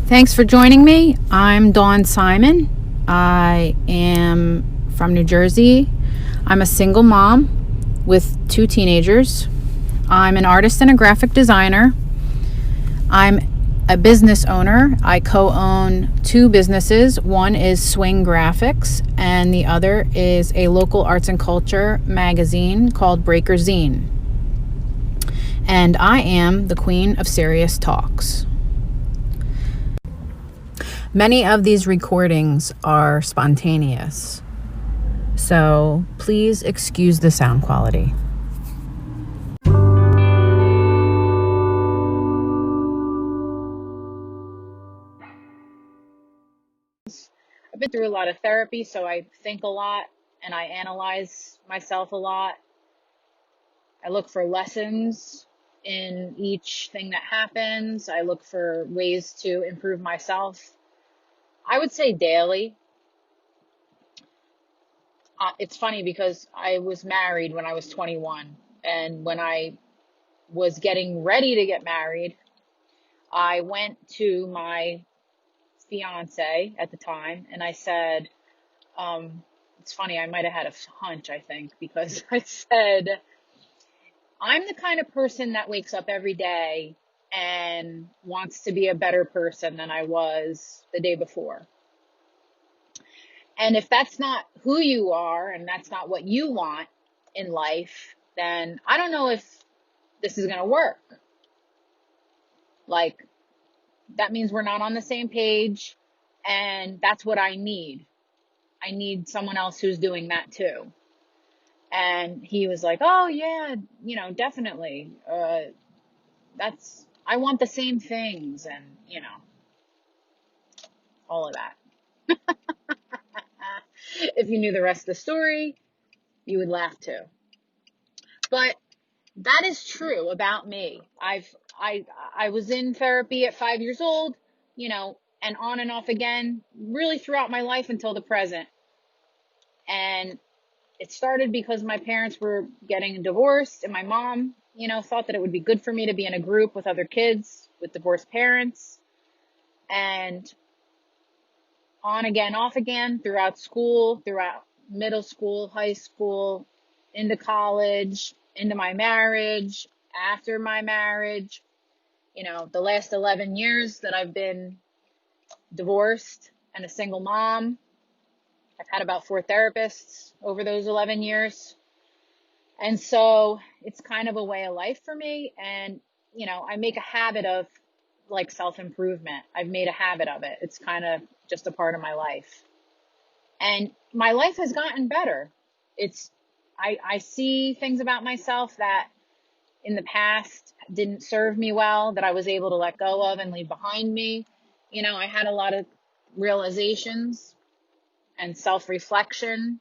Thanks for joining me. I'm Dawn Simon. I am from New Jersey. I'm a single mom with 2 teenagers. I'm an artist and a graphic designer. I'm a business owner. I co-own 2 businesses. One is Swing Graphics, and the other is a local arts and culture magazine called Breaker Zine. And I am the queen of serious talks. Many of these recordings are spontaneous, so please excuse the sound quality. I've been through a lot of therapy, so I think a lot and I analyze myself a lot. I look for lessons in each thing that happens. I look for ways to improve myself. I would say daily. It's funny because I was married when I was 21, and when I was getting ready to get married, I went to my fiance at the time and I said, it's funny, I might have had a hunch, I think, because I said, I'm the kind of person that wakes up every day and wants to be a better person than I was the day before. And if that's not who you are and that's not what you want in life, then I don't know if this is going to work. Like, that means we're not on the same page, and that's what I need. I need someone else who's doing that too. And he was like, oh yeah, definitely. I want the same things, and all of that. If you knew the rest of the story, you would laugh too. But that is true about me. I was in therapy at 5 years old, and on and off again, really throughout my life until the present. And it started because my parents were getting divorced, and my mom, thought that it would be good for me to be in a group with other kids with divorced parents. And on again, off again, throughout school, throughout middle school, high school, into college, into my marriage, after my marriage, the last 11 years that I've been divorced and a single mom. I've had about 4 therapists over those 11 years. And so it's kind of a way of life for me. And, I make a habit of like self-improvement. I've made a habit of it. It's kind of just a part of my life. And my life has gotten better. I see things about myself that in the past didn't serve me well, that I was able to let go of and leave behind me. I had a lot of realizations and self-reflection.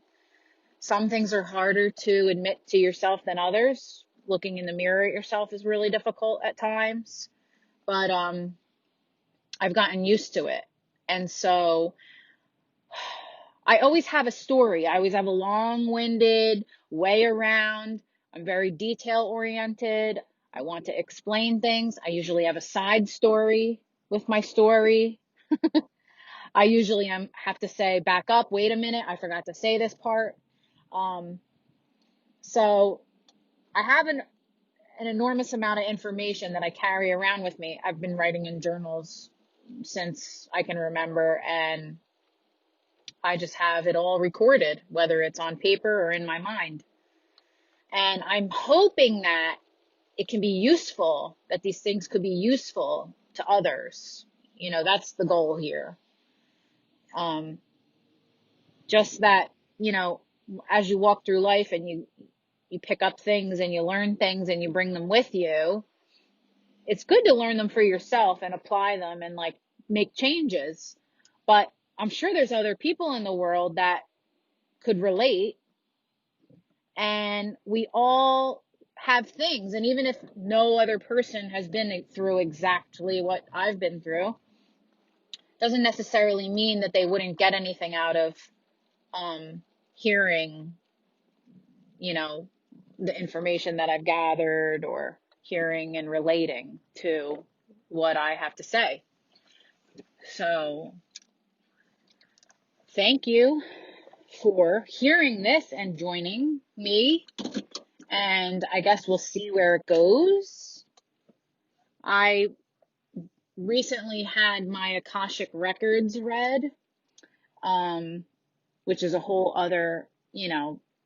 Some things are harder to admit to yourself than others. Looking in the mirror at yourself is really difficult at times, but I've gotten used to it. And so I always have a story. I always have a long-winded way around. I'm very detail-oriented. I want to explain things. I usually have a side story with my story. I usually have to say, back up, wait a minute, I forgot to say this part. So I have an enormous amount of information that I carry around with me. I've been writing in journals since I can remember, and I just have it all recorded, whether it's on paper or in my mind. And I'm hoping that it can be useful, that these things could be useful to others. That's the goal here. Just that, as you walk through life and you pick up things and you learn things and you bring them with you, it's good to learn them for yourself and apply them and like make changes. But I'm sure there's other people in the world that could relate, and we all have things. And even if no other person has been through exactly what I've been through, doesn't necessarily mean that they wouldn't get anything out of hearing, the information that I've gathered, or hearing and relating to what I have to say. So thank you for hearing this and joining me. And I guess we'll see where it goes. I recently had my Akashic records read, which is a whole other,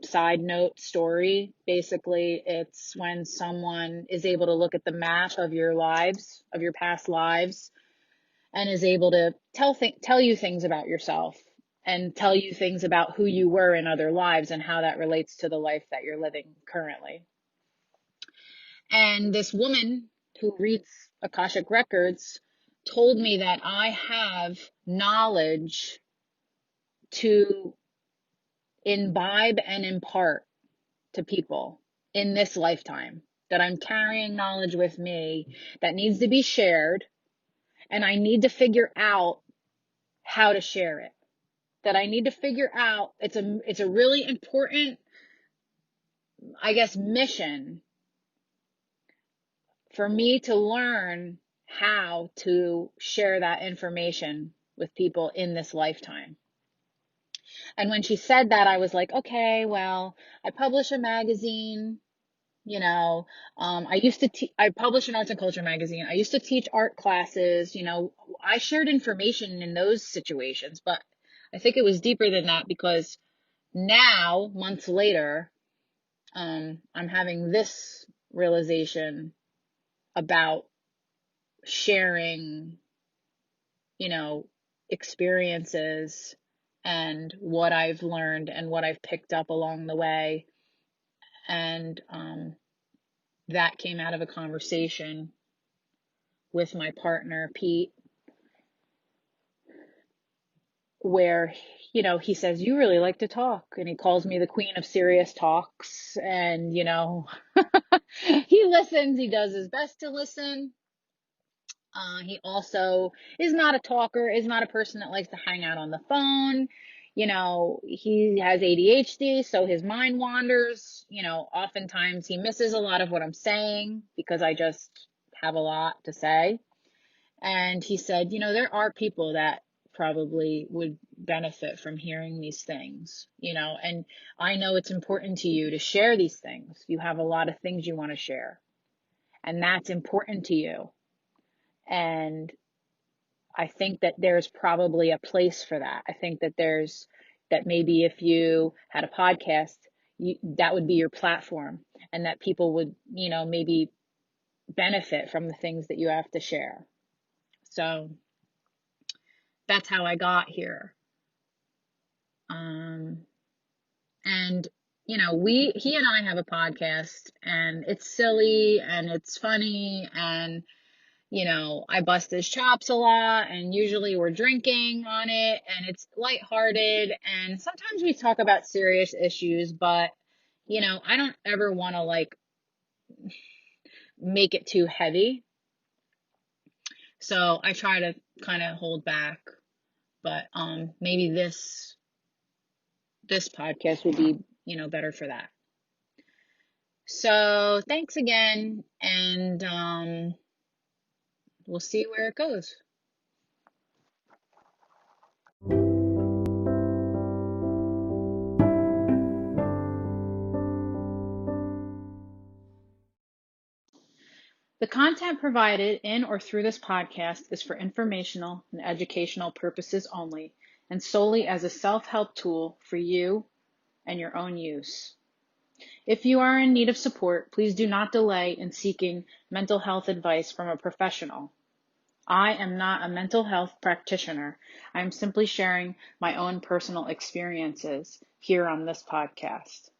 side note story. Basically, it's when someone is able to look at the map of your lives, of your past lives, and is able to tell you things about yourself and tell you things about who you were in other lives and how that relates to the life that you're living currently. And this woman who reads Akashic records told me that I have knowledge to imbibe and impart to people in this lifetime, that I'm carrying knowledge with me that needs to be shared, and I need to figure out how to share it. That I need to figure out, it's a really important, I guess, mission for me to learn how to share that information with people in this lifetime. And when she said that, I was like, okay, well, I publish a magazine, I publish an arts and culture magazine. I used to teach art classes, I shared information in those situations, but I think it was deeper than that, because now, months later, I'm having this realization about sharing, experiences and what I've learned and what I've picked up along the way. And that came out of a conversation with my partner, Pete, where, he says, you really like to talk. And he calls me the queen of serious talks. And, he listens. He does his best to listen. He also is not a talker, is not a person that likes to hang out on the phone. He has ADHD, so his mind wanders. Oftentimes he misses a lot of what I'm saying because I just have a lot to say. And he said, there are people that probably would benefit from hearing these things, and I know it's important to you to share these things. You have a lot of things you want to share, and that's important to you. And I think that there's probably a place for that. I think that that maybe if you had a podcast, that would be your platform, and that people would, maybe benefit from the things that you have to share. So that's how I got here. And he and I have a podcast, and it's silly and it's funny, and I bust his chops a lot, and usually we're drinking on it, and it's lighthearted, and sometimes we talk about serious issues, but I don't ever want to make it too heavy. So I try to kind of hold back, but maybe this podcast would be, better for that. So thanks again, and we'll see where it goes. The content provided in or through this podcast is for informational and educational purposes only, and solely as a self-help tool for you and your own use. If you are in need of support, please do not delay in seeking mental health advice from a professional. I am not a mental health practitioner. I am simply sharing my own personal experiences here on this podcast.